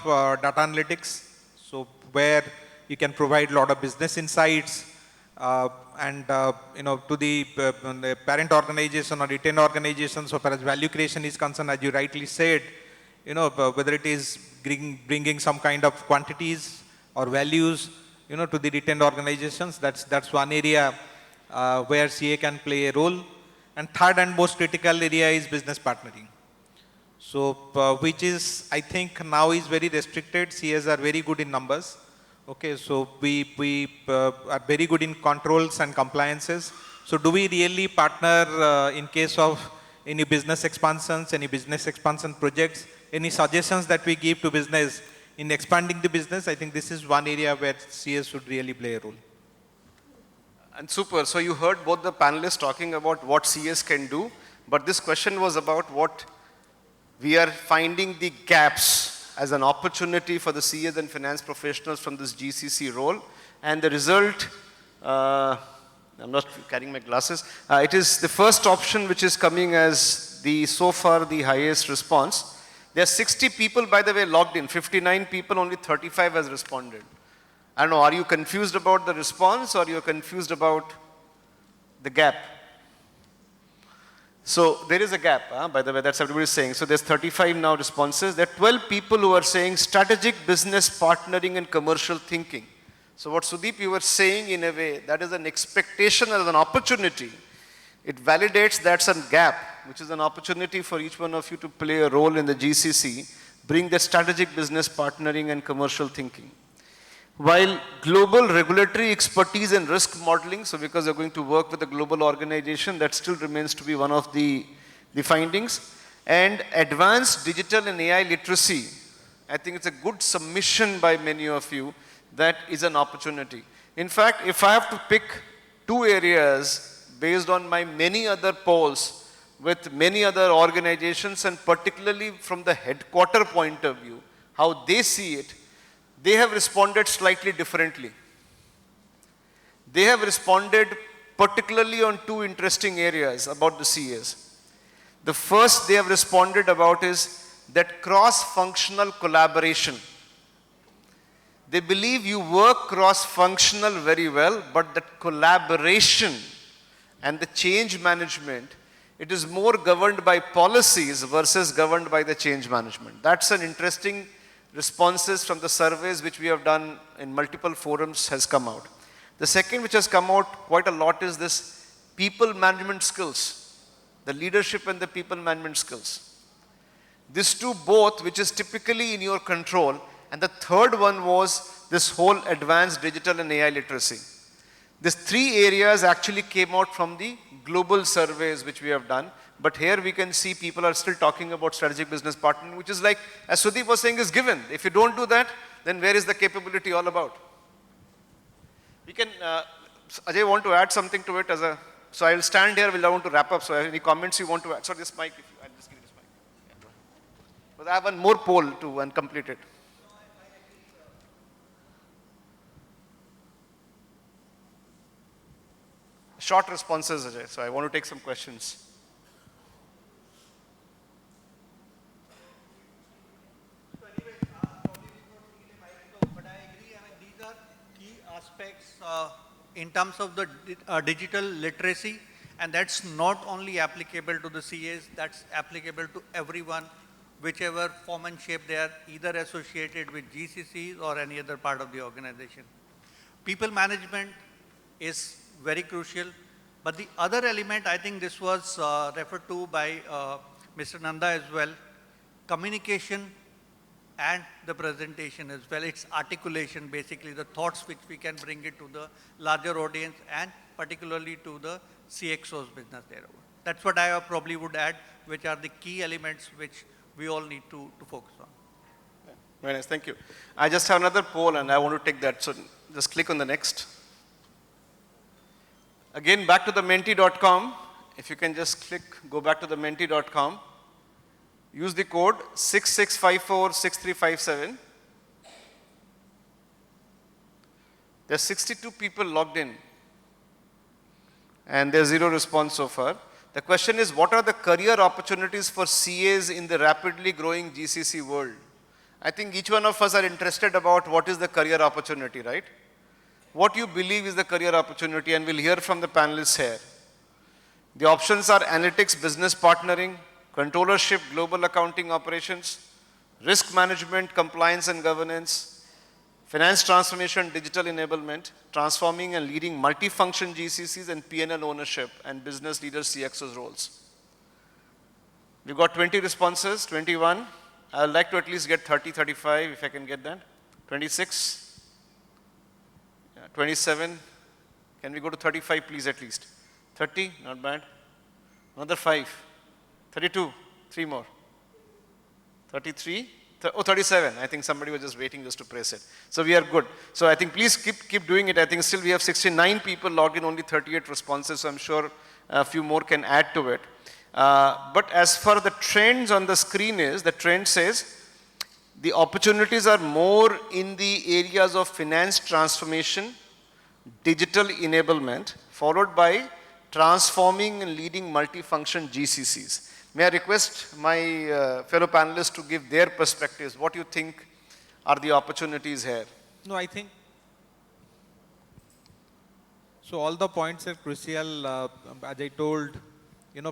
[SPEAKER 3] data analytics, so where you can provide a lot of business insights and to the parent organization or retained organization, so far as value creation is concerned, as you rightly said, whether it is bringing some kind of quantities or values, to the retained organizations. That's one area where CA can play a role. And third and most critical area is business partnering. So, which is, I think now is very restricted. CAs are very good in numbers. Okay, so we are very good in controls and compliances. So do we really partner in case of any business expansions, any business expansion projects, any suggestions that we give to business in expanding the business? I think this is one area where CAs should really play a role.
[SPEAKER 2] And super. So you heard both the panelists talking about what CAs can do, but this question was about what we are finding the gaps as an opportunity for the CAs and finance professionals from this GCC role. And the result, I'm not carrying my glasses, it is the first option which is coming as so far the highest response. There are 60 people, by the way, logged in. 59 people, only 35 has responded. I don't know, are you confused about the response or you're confused about the gap? So there is a gap, by the way, that's what everybody's saying. So there's 35 now responses. There are 12 people who are saying strategic business partnering and commercial thinking. So what Sudeep, you were saying in a way, that is an expectation or an opportunity. It validates that's a gap, which is an opportunity for each one of you to play a role in the GCC, bring the strategic business partnering and commercial thinking. While global regulatory expertise and risk modeling, so because you're going to work with a global organization, that still remains to be one of the findings. And advanced digital and AI literacy, I think it's a good submission by many of you, that is an opportunity. In fact, if I have to pick two areas based on my many other polls with many other organizations, and particularly from the headquarter point of view, how they see it, they have responded slightly differently. They have responded particularly on two interesting areas about the CAs. The first they have responded about is that cross-functional collaboration. They believe you work cross-functional very well, but that collaboration and the change management, it is more governed by policies versus governed by the change management. That's an interesting responses from the surveys which we have done in multiple forums has come out. The second which has come out quite a lot is this people management skills, the leadership and the people management skills. These two both, which is typically in your control, and the third one was this whole advanced digital and AI literacy. These three areas actually came out from the global surveys which we have done. But here we can see people are still talking about strategic business partnering, which is like, as Sudeep was saying, is given. If you don't do that, then where is the capability all about? We can, Ajay, want to add something to it so I'll stand here, I want to wrap up. So any comments you want to add? So this mic, I'll just give you this mic. Yeah, but I have one more poll to complete it. Short responses, Ajay, so I want to take some questions.
[SPEAKER 4] Aspects in terms of the digital literacy, and that's not only applicable to the CAs, that's applicable to everyone, whichever form and shape they are, either associated with GCCs or any other part of the organization. People management is very crucial, but the other element, I think this was referred to by Mr. Nanda as well, communication and the presentation as well. It's articulation, basically the thoughts which we can bring it to the larger audience and particularly to the CXO's business there. That's what I probably would add, which are the key elements which we all need to focus on.
[SPEAKER 2] Yeah. Very nice, thank you. I just have another poll and I want to take that, so just click on the next. Again, back to the menti.com. If you can just go back to the menti.com. Use the code 66546357. There are 62 people logged in and there's 0 response so far. The question is, what are the career opportunities for CAs in the rapidly growing GCC world? I think each one of us are interested about what is the career opportunity, right? What you believe is the career opportunity, and we'll hear from the panelists here. The options are analytics, business partnering, controllership, global accounting operations, risk management, compliance and governance, finance transformation, digital enablement, transforming and leading multifunction GCCs, and P&L ownership and business leaders CXOs roles. We've got 20 responses, 21. I would like to at least get 30, 35 if I can get that. 26, 27. Can we go to 35 please at least? 30, not bad. Another 5. 32, 3 more. 33, 37. I think somebody was just waiting just to press it. So we are good. So I think please keep doing it. I think still we have 69 people logged in, only 38 responses. So I'm sure a few more can add to it. But as for the trends on the screen the trend says the opportunities are more in the areas of finance transformation, digital enablement, followed by transforming and leading multifunction GCCs. May I request my fellow panelists to give their perspectives. What do you think are the opportunities here?
[SPEAKER 3] No, I think So all the points are crucial. As I told,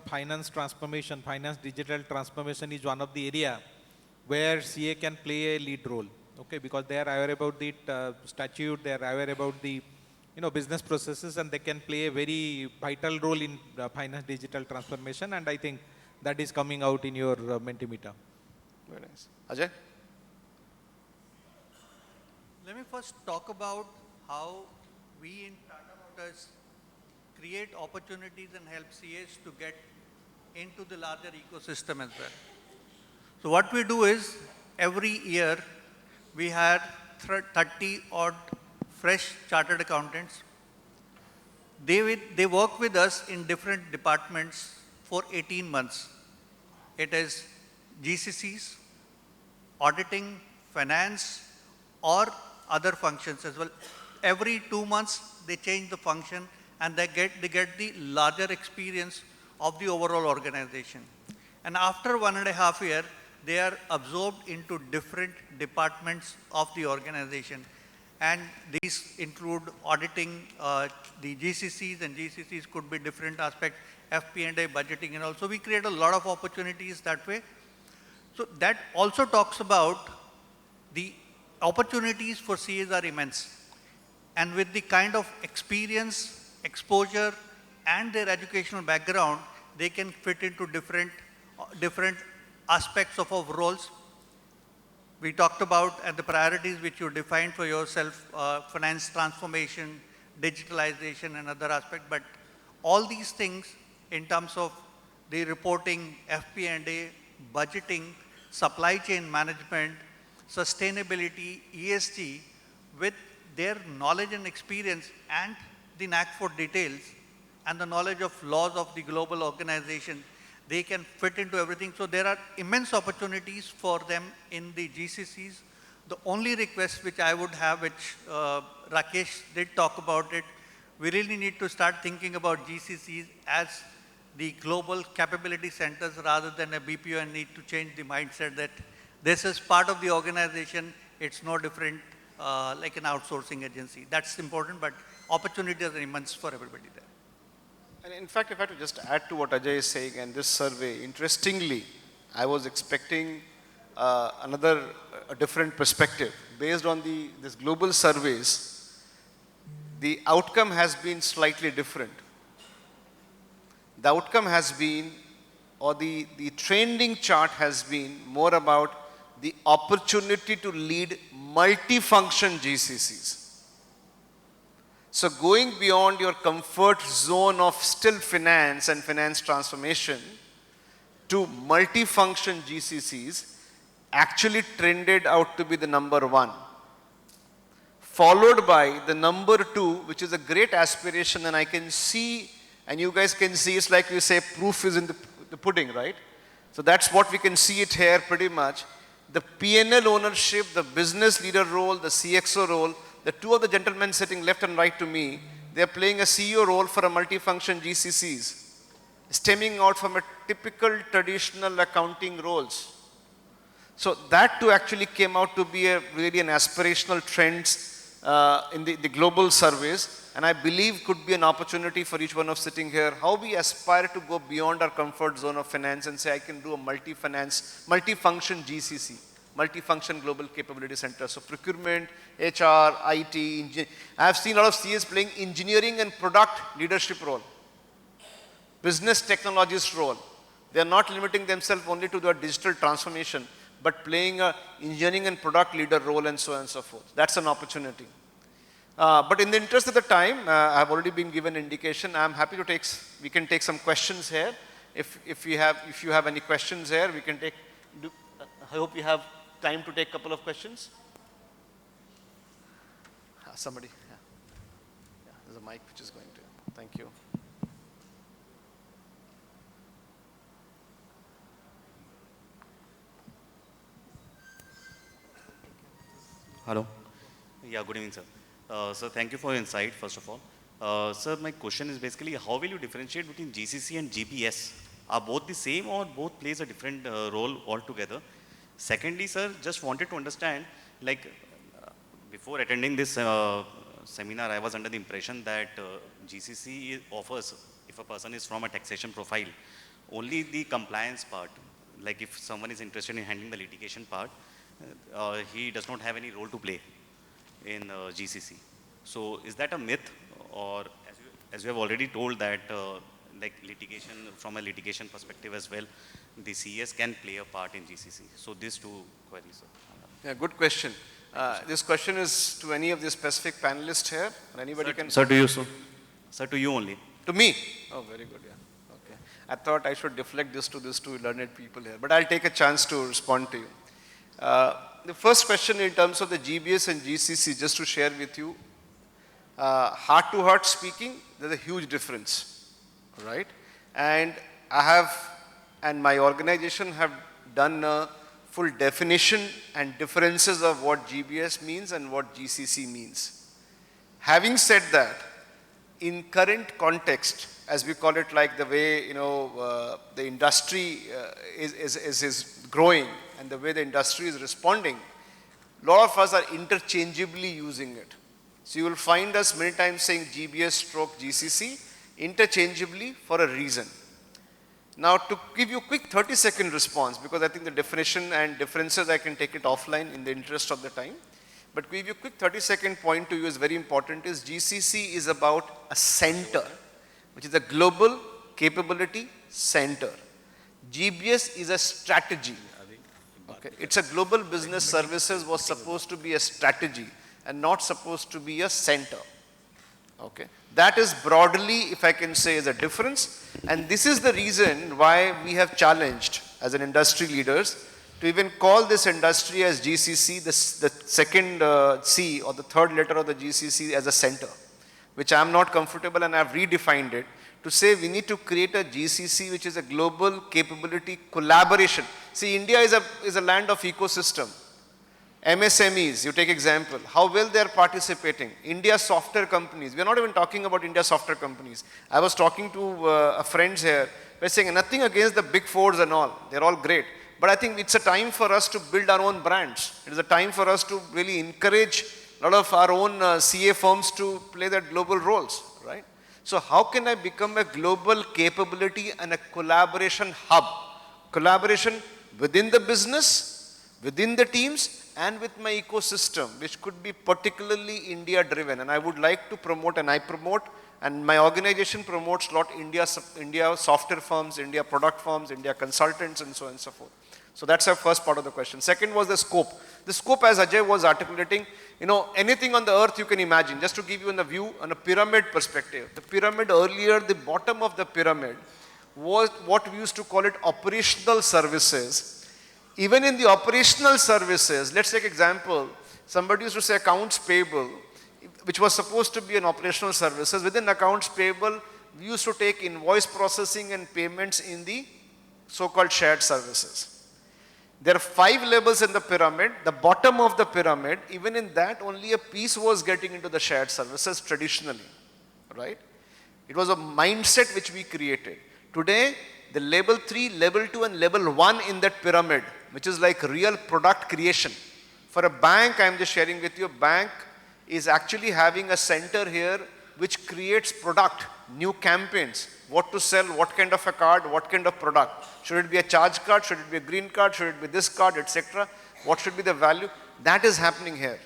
[SPEAKER 3] finance transformation, finance digital transformation is one of the area where CA can play a lead role. Okay, because they are aware about the statute, they are aware about the business processes, and they can play a very vital role in finance digital transformation. And I think that is coming out in your Mentimeter.
[SPEAKER 2] Very nice. Ajay?
[SPEAKER 4] Let me first talk about how we in Tata Motors create opportunities and help CAs to get into the larger ecosystem as well. So what we do is every year we had 30 odd fresh chartered accountants. They work with us in different departments for 18 months. It is GCCs, auditing, finance, or other functions as well. Every 2 months they change the function and they get the larger experience of the overall organization. And after 1.5 years, they are absorbed into different departments of the organization. And these include auditing, the GCCs, and GCCs could be different aspects, FP&A, budgeting, and also we create a lot of opportunities that way. So that also talks about the opportunities for CAs are immense. And with the kind of experience, exposure, and their educational background, they can fit into different aspects of our roles. We talked about the priorities which you defined for yourself, finance transformation, digitalization, and other aspects. But all these things in terms of the reporting, FP&A, budgeting, supply chain management, sustainability, ESG, with their knowledge and experience and the knack for details and the knowledge of laws of the global organization, they can fit into everything. So there are immense opportunities for them in the GCCs. The only request which I would have, which Rakesh did talk about it, we really need to start thinking about GCCs as the global capability centers rather than a BPO, and need to change the mindset that this is part of the organization. It's no different like an outsourcing agency. That's important, but opportunities are immense for everybody there.
[SPEAKER 2] And in fact, if I had to just add to what Ajay is saying, and this survey, interestingly, I was expecting a different perspective. Based on this global surveys, the outcome has been slightly different. The outcome has been, or the trending chart has been more about the opportunity to lead multifunction GCCs. So going beyond your comfort zone of still finance and finance transformation to multifunction GCCs actually trended out to be the number 1. Followed by the number 2, which is a great aspiration, and I can see, and you guys can see, it's like we say, proof is in the pudding, right? So that's what we can see it here pretty much. The P&L ownership, the business leader role, the CXO role, the two of the gentlemen sitting left and right to me, they are playing a CEO role for a multifunction GCCs, stemming out from a typical traditional accounting roles. So that too actually came out to be really an aspirational trends in the global surveys, and I believe could be an opportunity for each one of sitting here, how we aspire to go beyond our comfort zone of finance and say I can do a multifunction GCC. Multifunction Global Capability Center. So procurement, HR, IT, I have seen a lot of CAs playing engineering and product leadership role, business technologist role. They are not limiting themselves only to their digital transformation, but playing a engineering and product leader role and so on and so forth. That's an opportunity. But in the interest of the time, I have already been given indication. I am happy to we can take some questions here. If you have any questions here, we can take. I hope you have time to take a couple of questions. Somebody, yeah, there's a mic which is going to. Thank you.
[SPEAKER 5] Hello. Yeah, good evening, sir. Sir, thank you for your insight, first of all. Sir, my question is basically, how will you differentiate between GCC and GPS? Are both the same or both plays a different role altogether? Secondly, sir, just wanted to understand, like, before attending this seminar, I was under the impression that GCC offers, if a person is from a taxation profile, only the compliance part. Like if someone is interested in handling the litigation part, he does not have any role to play in GCC. So is that a myth, or as you have already told that like litigation, from a litigation perspective as well, the CES can play a part in GCC. So these two queries, sir.
[SPEAKER 2] Yeah, good question. This question is to any of the specific panelists here, or anybody
[SPEAKER 5] Sir,
[SPEAKER 2] can.
[SPEAKER 5] sir, to you, sir. Sir, to you only.
[SPEAKER 2] To me? Oh, very good, yeah. Okay. I thought I should deflect this to these two learned people here, but I'll take a chance to respond to you. The first question in terms of the GBS and GCC, just to share with you, heart to heart speaking, there's a huge difference, right? And I have, and my organization have done a full definition and differences of what GBS means and what GCC means. Having said that, in current context, as we call it, like the way, the industry is growing and the way the industry is responding, a lot of us are interchangeably using it. So you will find us many times saying GBS stroke GCC interchangeably for a reason. Now to give you a quick 30-second response, because I think the definition and differences I can take it offline in the interest of the time. But to give you a quick 30-second point to you is very important, is GCC is about a center, which is a global capability center. GBS is a strategy. Okay. It's a global business services was supposed to be a strategy and not supposed to be a center. Okay. That is broadly, if I can say, is a difference. And this is the reason why we have challenged as an industry leaders to even call this industry as GCC, the second C or the third letter of the GCC as a center, which I am not comfortable, and I have redefined it to say we need to create a GCC which is a global capability collaboration. See, India is a land of ecosystem. MSMEs, you take example, how well they are participating. India software companies, we are not even talking about India software companies. I was talking to a friends here, we're saying nothing against the big fours and all, they're all great. But I think it's a time for us to build our own brands. It is a time for us to really encourage a lot of our own CA firms to play their global roles, right? So how can I become a global capability and a collaboration hub? Collaboration within the business, within the teams, and with my ecosystem, which could be particularly India driven. And I would like to promote, and I promote, and my organization promotes a lot India software firms, India product firms, India consultants, and so on and so forth. So that's our first part of the question. Second was the scope. The scope, as Ajay was articulating, anything on the earth you can imagine. Just to give you a view on a pyramid perspective. The pyramid earlier, the bottom of the pyramid was what we used to call it operational services. Even in the operational services, let's take example, somebody used to say accounts payable, which was supposed to be an operational services. Within accounts payable, we used to take invoice processing and payments in the so-called shared services. There are 5 levels in the pyramid. The bottom of the pyramid, even in that, only a piece was getting into the shared services traditionally, right? It was a mindset which we created. Today, the level 3, level 2 and level 1 in that pyramid, which is like real product creation. For a bank, I am just sharing with you, a bank is actually having a center here which creates product, new campaigns, what to sell, what kind of a card, what kind of product. Should it be a charge card, should it be a green card, should it be this card, etc. What should be the value? That is happening here.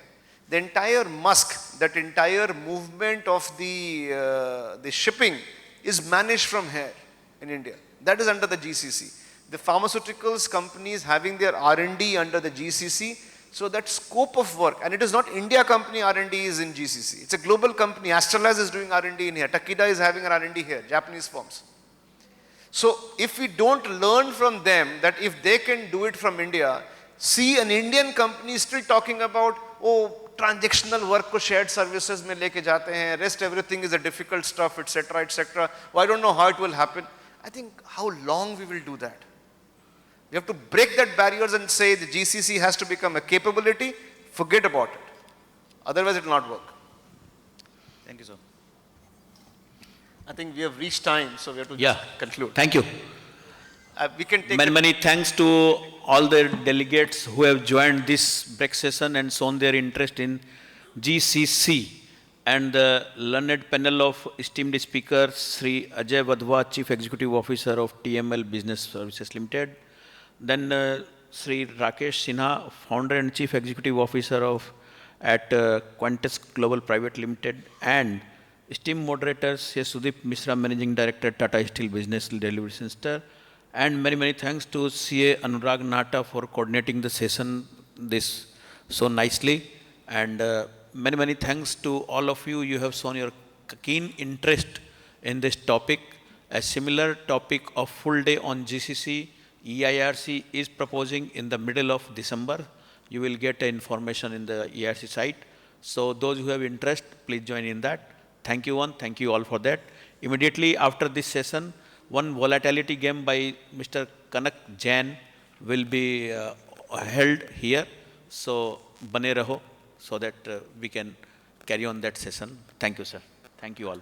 [SPEAKER 2] The entire Musk, that entire movement of the shipping is managed from here in India. That is under the GCC. The pharmaceuticals companies having their R&D under the GCC. So that scope of work, and it is not India company R&D is in GCC. It's a global company. Astralaz is doing R&D in here. Takeda is having an R&D here. Japanese firms. So if we don't learn from them that if they can do it from India, see an Indian company is still talking about, transactional work ko shared services mein leke jate hain, rest everything is a difficult stuff, etc., etc. I don't know how it will happen. I think how long we will do that. We have to break that barriers and say the GCC has to become a capability, forget about it. Otherwise it will not work.
[SPEAKER 5] Thank you, sir.
[SPEAKER 2] I think we have reached time, so we have to conclude.
[SPEAKER 6] Thank you.
[SPEAKER 2] We can take
[SPEAKER 6] Many thanks to all the delegates who have joined this break session and shown their interest in GCC and the learned panel of esteemed speakers, Sri Ajay Vadhwa, Chief Executive Officer of TML Business Services Limited. Then Sri Rakesh Sinha, Founder and Chief Executive Officer of at Qantas Global Private Limited, and esteemed moderators, Sri Sudeep Misra, Managing Director, Tata Steel Business Delivery Center, and many thanks to CA Anurag Nata for coordinating the session this so nicely, and many thanks to all of you. You have shown your keen interest in this topic. A similar topic of full day on GCC, EIRC is proposing in the middle of December. You will get information in the EIRC site. So those who have interest, please join in that. Thank you one, thank you all for that. Immediately after this session, one volatility game by Mr. Kanak Jain will be held here. So bane raho, so that we can carry on that session. Thank you, sir. Thank you all.